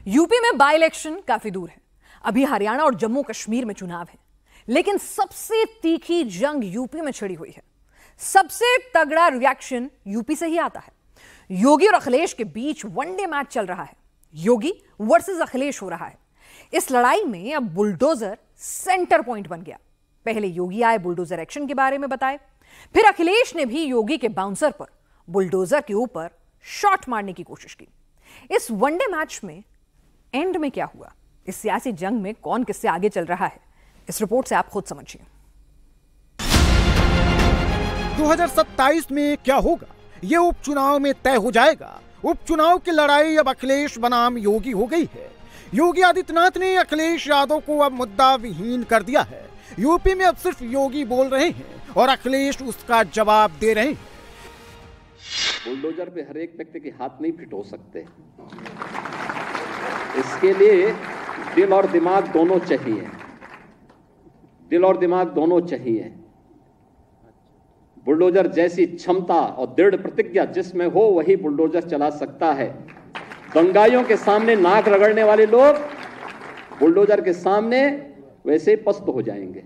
UP में by election काफी दूर है। अभी हरियाणा और जम्मू कश्मीर में चुनाव है, लेकिन सबसे तीखी जंग यूपी में छिड़ी हुई है। सबसे तगड़ा रिएक्शन यूपी से ही आता है। योगी और अखिलेश के बीच वनडे मैच चल रहा है। योगी वर्सेस अखिलेश हो रहा है। इस लड़ाई में अब बुलडोजर सेंटर पॉइंट बन गया। पहले योगी आए बुलडोजर एक्शन के बारे में बताए, फिर अखिलेश ने भी योगी के बाउंसर पर बुलडोजर के ऊपर शॉट मारने की कोशिश की। इस वनडे मैच में एंड में क्या हुआ, इस सियासी जंग में कौन किससे आगे चल रहा है, इस रिपोर्ट से आप खुद समझिए। 2027 में क्या होगा, ये उपचुनाव में तय हो जाएगा। उपचुनाव की लड़ाई अब अखिलेश बनाम योगी हो गई है। योगी आदित्यनाथ ने अखिलेश यादव को अब मुद्दा विहीन कर दिया है। यूपी में अब सिर्फ योगी बोल रहे हैं और अखिलेश उसका जवाब दे रहे हैं। बुलडोजर पे हर एक व्यक्ति के हाथ नहीं फिट हो सकते। इसके लिए दिल और दिमाग दोनों चाहिए। दिल और दिमाग दोनों चाहिए। बुलडोजर जैसी क्षमता और दृढ़ प्रतिज्ञा जिसमें हो वही बुलडोजर चला सकता है। दंगाइयों के सामने नाक रगड़ने वाले लोग बुलडोजर के सामने वैसे ही पस्त हो जाएंगे।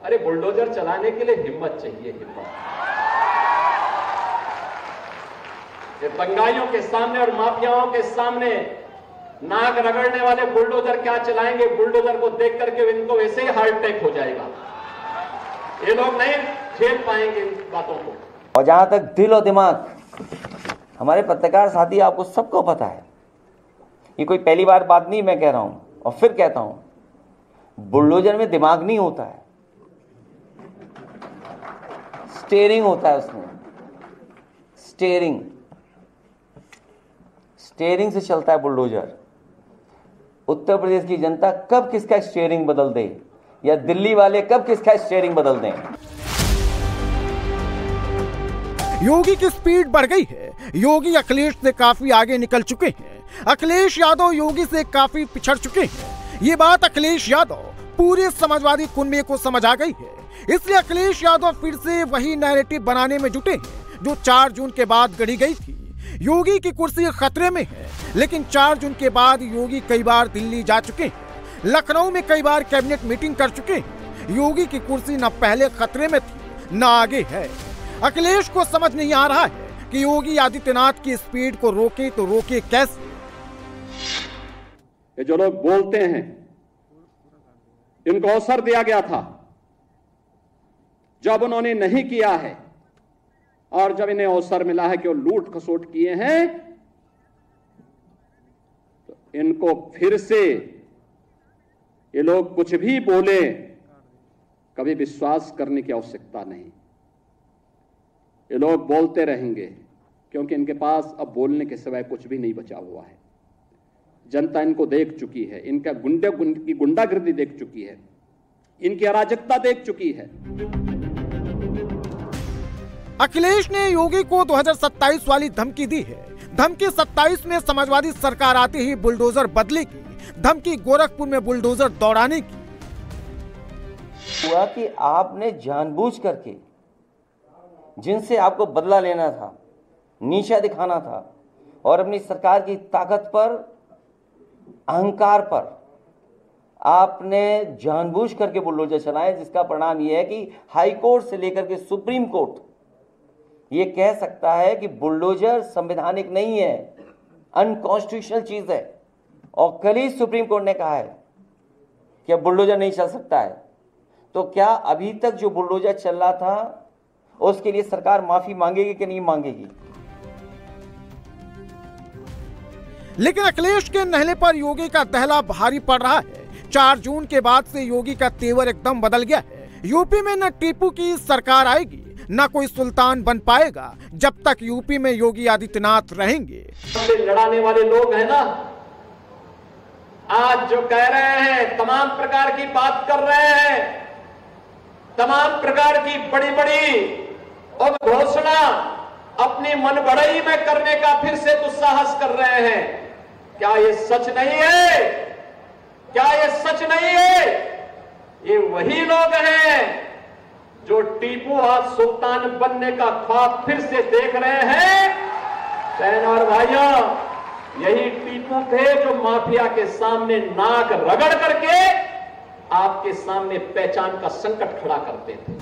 अरे बुलडोजर चलाने के लिए हिम्मत चाहिए, हिम्मत। ये दंगाइयों के सामने और माफियाओं के सामने नाक रगड़ने वाले बुलडोजर क्या चलाएंगे? बुलडोजर को देख करके इनको वैसे ही हार्ट अटैक हो जाएगा। ये लोग नहीं झेल पाएंगे इन बातों को। और जहां तक दिल और दिमाग, हमारे पत्रकार साथी आपको सबको पता है, ये कोई पहली बार बात नहीं मैं कह रहा हूं और फिर कहता हूं, बुलडोजर में दिमाग नहीं होता है, स्टीयरिंग होता है। उसमें स्टीयरिंग से चलता है बुलडोजर। उत्तर प्रदेश की जनता कब किसका स्टीयरिंग बदल दे या दिल्ली वाले कब किसका स्टीयरिंग बदल दें। योगी की स्पीड बढ़ गई है। योगी अखिलेश से काफी आगे निकल चुके हैं। अखिलेश यादव योगी से काफी पिछड़ चुके हैं। ये बात अखिलेश यादव पूरे समाजवादी कुनबे को समझ आ गई है। इसलिए अखिलेश यादव फिर से वही नैरेटिव बनाने में जुटे हैं जो 4 जून के बाद गढ़ी गई थी। योगी की कुर्सी खतरे में है, लेकिन 4 जून के बाद योगी कई बार दिल्ली जा चुके हैं, लखनऊ में कई बार कैबिनेट मीटिंग कर चुके हैं। योगी की कुर्सी न पहले खतरे में थी न आगे है। अखिलेश को समझ नहीं आ रहा है कि योगी आदित्यनाथ की स्पीड को रोके तो रोके कैसे। ये जो लोग बोलते हैं, इनको अवसर दिया गया था, जब उन्होंने नहीं किया है और जब इन्हें अवसर मिला है कि वो लूट खसोट किए हैं, तो इनको फिर से ये लोग कुछ भी बोले, कभी विश्वास करने की आवश्यकता नहीं। ये लोग बोलते रहेंगे क्योंकि इनके पास अब बोलने के सिवाय कुछ भी नहीं बचा हुआ है। जनता इनको देख चुकी है, इनका गुंडागर्दी देख चुकी है, इनकी अराजकता देख चुकी है। अखिलेश ने योगी को 2027 वाली धमकी दी है। धमकी 27 में समाजवादी सरकार आते ही बुलडोजर बदलेगी। धमकी गोरखपुर में बुलडोजर दौड़ाने की। हुआ कि आपने जानबूझ करके जिनसे आपको बदला लेना था, नीचा दिखाना था और अपनी सरकार की ताकत पर, अहंकार पर आपने जानबूझ करके बुलडोजर चलाए, जिसका परिणाम यह है कि हाई कोर्ट से लेकर के सुप्रीम कोर्ट ये कह सकता है कि बुलडोजर संवैधानिक नहीं है, अनकॉन्स्टिट्यूशनल चीज है। और कल ही सुप्रीम कोर्ट ने कहा है कि अब बुलडोजर नहीं चल सकता है। तो क्या अभी तक जो बुलडोजर चल रहा था उसके लिए सरकार माफी मांगेगी कि नहीं मांगेगी? लेकिन अखिलेश के नहले पर योगी का दहला भारी पड़ रहा है। 4 जून के बाद से योगी का तेवर एकदम बदल गया है। यूपी में न टीपू की सरकार आएगी, न कोई सुल्तान बन पाएगा जब तक यूपी में योगी आदित्यनाथ रहेंगे। लड़ाने वाले लोग हैं ना, आज जो कह रहे हैं, तमाम प्रकार की बात कर रहे हैं, तमाम प्रकार की बड़ी बड़ी और घोषणा अपनी मनबड़ई में करने का फिर से दुस्साहस कर रहे हैं। क्या ये सच नहीं है? क्या ये सच नहीं है? ये वही लोग हैं जो टीपू आज सुल्तान बनने का ख्वाब फिर से देख रहे हैं। बहन और भाइयों, यही टीपू थे जो माफिया के सामने नाक रगड़ करके आपके सामने पहचान का संकट खड़ा करते थे।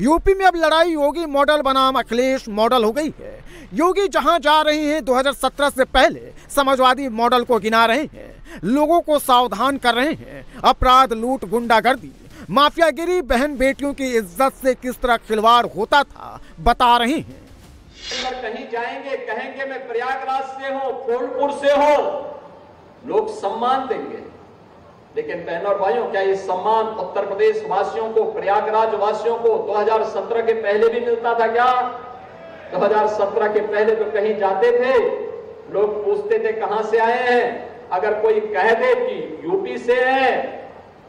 यूपी में अब लड़ाई योगी मॉडल बनाम अखिलेश मॉडल हो गई है। योगी जहां जा रहे हैं 2017 से पहले समाजवादी मॉडल को गिना रहे हैं, लोगों को सावधान कर रहे हैं, अपराध, लूट, गुंडागर्दी, माफियागिरी, बहन बेटियों की इज्जत से किस तरह खिलवाड़ होता था बता रहे हैं। अगर कहीं जाएंगे कहेंगे मैं प्रयागराज से हूं, फूलपुर से हूं, लोग सम्मान देंगे। लेकिन बहनों और भाइयों, क्या ये सम्मान उत्तर प्रदेश वासियों को, प्रयागराज वासियों को 2017 के पहले भी मिलता था क्या? 2017 के पहले तो कहीं जाते थे, लोग पूछते थे कहां से आए हैं। अगर कोई कह दे कि यूपी से है,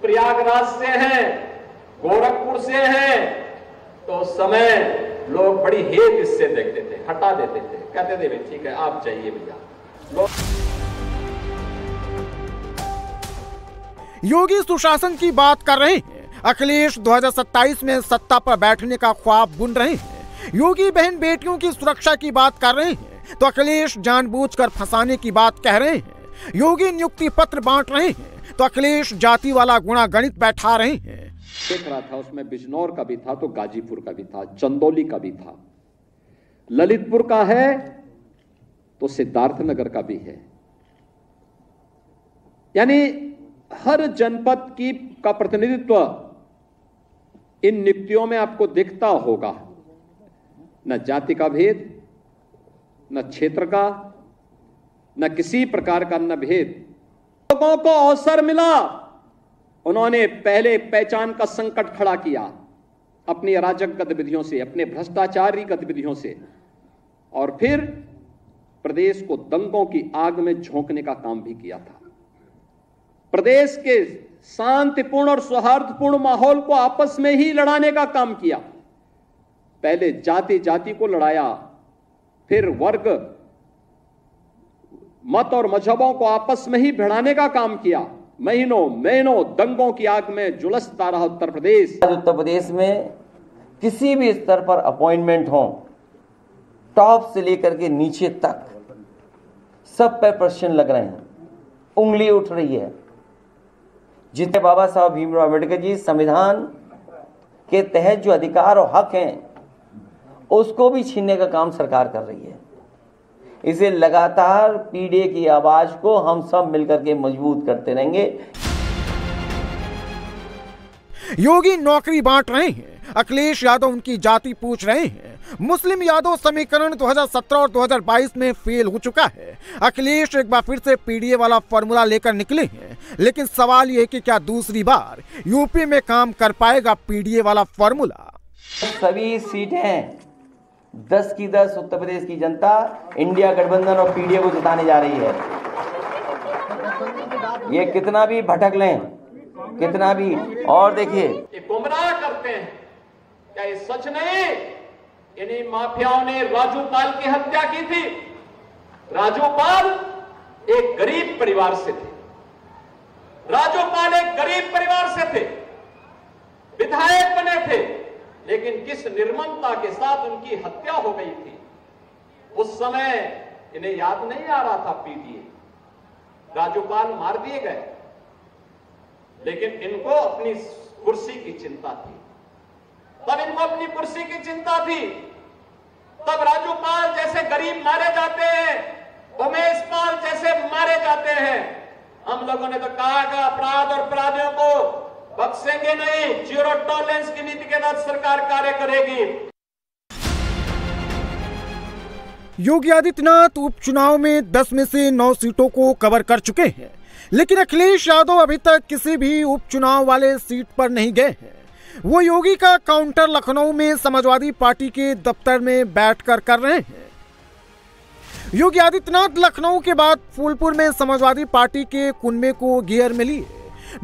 प्रयागराज से हैं, गोरखपुर से हैं, तो उस समय लोग बड़ी हेत इससे देखते थे, हटा देते थे, कहते थे भाई ठीक है आप जाइए भैया। योगी सुशासन की बात कर रहे हैं, अखिलेश 2027 में सत्ता पर बैठने का ख्वाब बुन रहे हैं। योगी बहन बेटियों की सुरक्षा की बात कर रहे हैं तो अखिलेश जानबूझकर फंसाने की बात कह रहे हैं। योगी नियुक्ति पत्र बांट रहे हैं तो अखिलेश जाति वाला गुणा गणित बैठा रहे हैं। देख रहा था, उसमें बिजनौर का भी था तो गाजीपुर का भी था, चंदौली का भी था, ललितपुर का है तो सिद्धार्थनगर का भी है। यानी हर जनपद का प्रतिनिधित्व इन नियुक्तियों में आपको दिखता होगा। न जाति का भेद, न क्षेत्र का, न किसी प्रकार का न भेद। लोगों को अवसर मिला, उन्होंने पहले पहचान का संकट खड़ा किया अपनी अराजक गतिविधियों से, अपने भ्रष्टाचारी गतिविधियों से, और फिर प्रदेश को दंगों की आग में झोंकने का काम भी किया था। प्रदेश के शांतिपूर्ण और सौहार्दपूर्ण माहौल को आपस में ही लड़ाने का काम किया। पहले जाति जाति को लड़ाया, फिर वर्ग, मत और मजहबों को आपस में ही भिड़ाने का काम किया। महीनों दंगों की आग में झुलसता रहा उत्तर प्रदेश। उत्तर प्रदेश में किसी भी स्तर पर अपॉइंटमेंट हो, टॉप से लेकर के नीचे तक सब पे प्रश्न लग रहे हैं, उंगली उठ रही है। जितने बाबा साहब भीमराव अम्बेडकर जी संविधान के तहत जो अधिकार और हक हैं उसको भी छीनने का काम सरकार कर रही है। इसे लगातार पीड़े की आवाज को हम सब मिलकर के मजबूत करते रहेंगे। योगी नौकरी बांट रहे हैं, अखिलेश यादव उनकी जाति पूछ रहे हैं। मुस्लिम यादव समीकरण 2017 और 2022 में फेल हो चुका है। अखिलेश एक बार फिर से पीडीए वाला फॉर्मूला लेकर निकले हैं, लेकिन सवाल यह कि क्या दूसरी बार यूपी में काम कर पाएगा पीडीए वाला फॉर्मूला? सभी सीटें 10 की 10 उत्तर प्रदेश की जनता इंडिया गठबंधन और पीडीए को जिताने जा रही है। ये कितना भी भटक लें, कितना भी, और देखिए ये गुमराह करते हैं। क्या ये सच नहीं? इन्हीं माफियाओं ने राजूपाल की हत्या की थी। राजूपाल एक गरीब परिवार से थे, राजूपाल एक गरीब परिवार से थे, विधायक बने थे, लेकिन किस निर्ममता के साथ उनकी हत्या हो गई थी। उस समय इन्हें याद नहीं आ रहा था पीडीए, राजूपाल मार दिए गए, लेकिन इनको अपनी कुर्सी की चिंता थी। तब इनको अपनी कुर्सी की चिंता थी, तब राजूपाल जैसे गरीब मारे जाते हैं, उमेश पाल जैसे मारे जाते हैं। हम लोगों ने तो कहा कि अपराध और अपराधियों को बख्शेंगे नहीं, जीरो टॉलरेंस की नीति के तहत सरकार कार्य करेगी। योगी आदित्यनाथ उपचुनाव में 10 में से 9 सीटों को कवर कर चुके हैं, लेकिन अखिलेश यादव अभी तक किसी भी उपचुनाव वाले सीट पर नहीं गए हैं। वो योगी का काउंटर लखनऊ में समाजवादी पार्टी के दफ्तर में बैठकर कर रहे हैं। योगी आदित्यनाथ लखनऊ के बाद फूलपुर में समाजवादी पार्टी के कुनबे को गियर में लिए।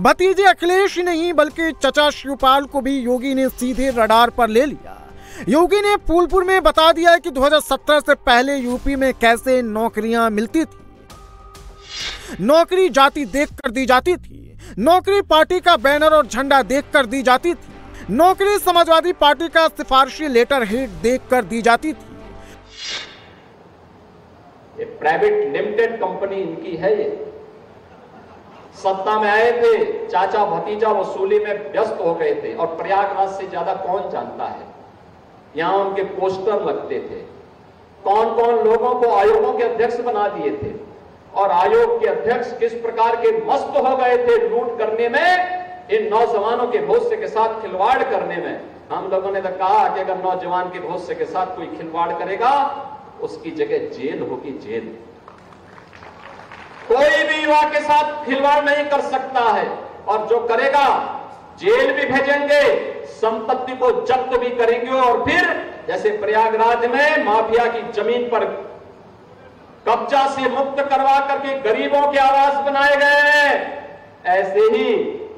भतीजे अखिलेश ही नहीं बल्कि चचा शिवपाल को भी योगी ने सीधे रडार पर ले लिया। योगी ने फूलपुर में बता दिया कि 2017 से पहले यूपी में कैसे नौकरियां मिलती थी। नौकरी जाति देखकर दी जाती थी, नौकरी पार्टी का बैनर और झंडा देखकर दी जाती थी, नौकरी समाजवादी पार्टी का सिफारिशी लेटर हेड देखकर दी जाती थी। ये प्राइवेट लिमिटेड कंपनी इनकी है। ये सत्ता में आए थे, चाचा भतीजा वसूली में व्यस्त हो गए थे, और प्रयागराज से ज्यादा कौन जानता है। यहां उनके पोस्टर लगते थे, कौन कौन लोगों को आयोगों के अध्यक्ष बना दिए थे, और आयोग के अध्यक्ष किस प्रकार के मस्त हो गए थे लूट करने में, इन नौजवानों के भविष्य के साथ खिलवाड़ करने में। हम लोगों ने तो कहा कि अगर नौजवान के भविष्य के साथ कोई खिलवाड़ करेगा उसकी जगह जेल होगी, जेल। कोई भी युवा के साथ खिलवाड़ नहीं कर सकता है, और जो करेगा जेल भी भेजेंगे, संपत्ति को जब्त भी करेंगे, और फिर जैसे प्रयागराज में माफिया की जमीन पर कब्जा से मुक्त करवा करके गरीबों के आवास बनाए गए हैं, ऐसे ही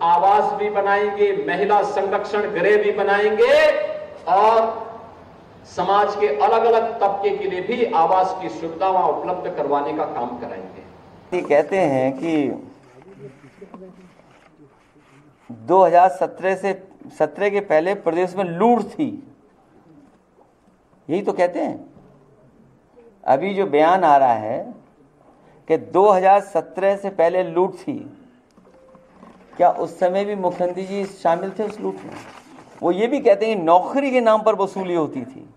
आवास भी बनाएंगे, महिला संरक्षण गृह भी बनाएंगे, और समाज के अलग अलग तबके के लिए भी आवास की सुविधा वहां उपलब्ध करवाने का काम कराएंगे। ये कहते हैं कि 2017 के पहले प्रदेश में लूट थी, यही तो कहते हैं। अभी जो बयान आ रहा है कि 2017 से पहले लूट थी, क्या उस समय भी मुख्यमंत्री जी शामिल थे उस लूट में? वो ये भी कहते हैं कि नौकरी के नाम पर वसूली होती थी।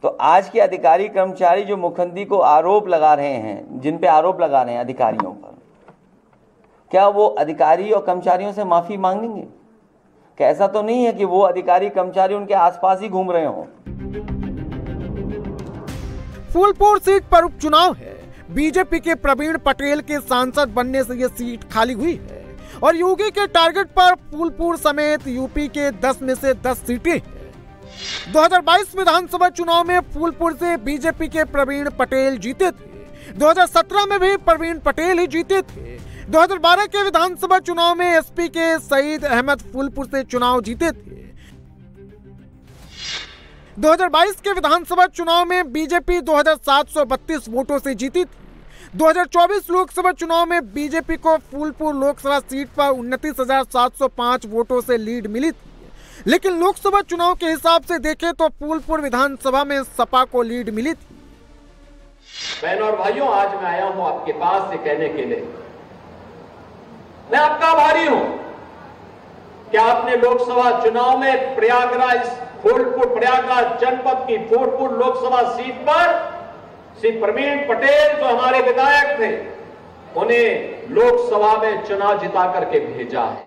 तो आज के अधिकारी कर्मचारी जो मुख्यमंत्री को आरोप लगा रहे हैं, जिन पे आरोप लगा रहे हैं अधिकारियों पर, क्या वो अधिकारी और कर्मचारियों से माफी मांगेंगे? क्या ऐसा तो नहीं है कि वो अधिकारी कर्मचारी उनके आसपास ही घूम रहे हों? फूलपुर सीट पर उपचुनाव है। बीजेपी के प्रवीण पटेल के सांसद बनने से यह सीट खाली हुई है, और योगी के टारगेट पर फूलपुर समेत यूपी के 10 में से 10 सीटें हैं। 2022 विधानसभा चुनाव में फूलपुर से बीजेपी के प्रवीण पटेल जीते थे। 2017 में भी प्रवीण पटेल ही जीते थे। 2012 के विधानसभा चुनाव में एसपी के सईद अहमद फूलपुर से चुनाव जीते थे। 2022 के विधानसभा चुनाव में बीजेपी 2732 वोटों से जीती थी। 2024 लोकसभा चुनाव में बीजेपी को फूलपुर लोकसभा सीट पर 29,705 वोटों से लीड मिली थी, लेकिन लोकसभा चुनाव के हिसाब से देखें तो फूलपुर विधानसभा में सपा को लीड मिली थी। बहनों और भाइयों, आज मैं आया हूं आपके पास से कहने के लिए, मैं आपका आभारी हूं कि आपने लोकसभा चुनाव में प्रयागराज जनपद की फूलपुर लोकसभा सीट पर श्री प्रवीण पटेल जो हमारे विधायक थे, उन्हें लोकसभा में चुनाव जिता करके भेजा है।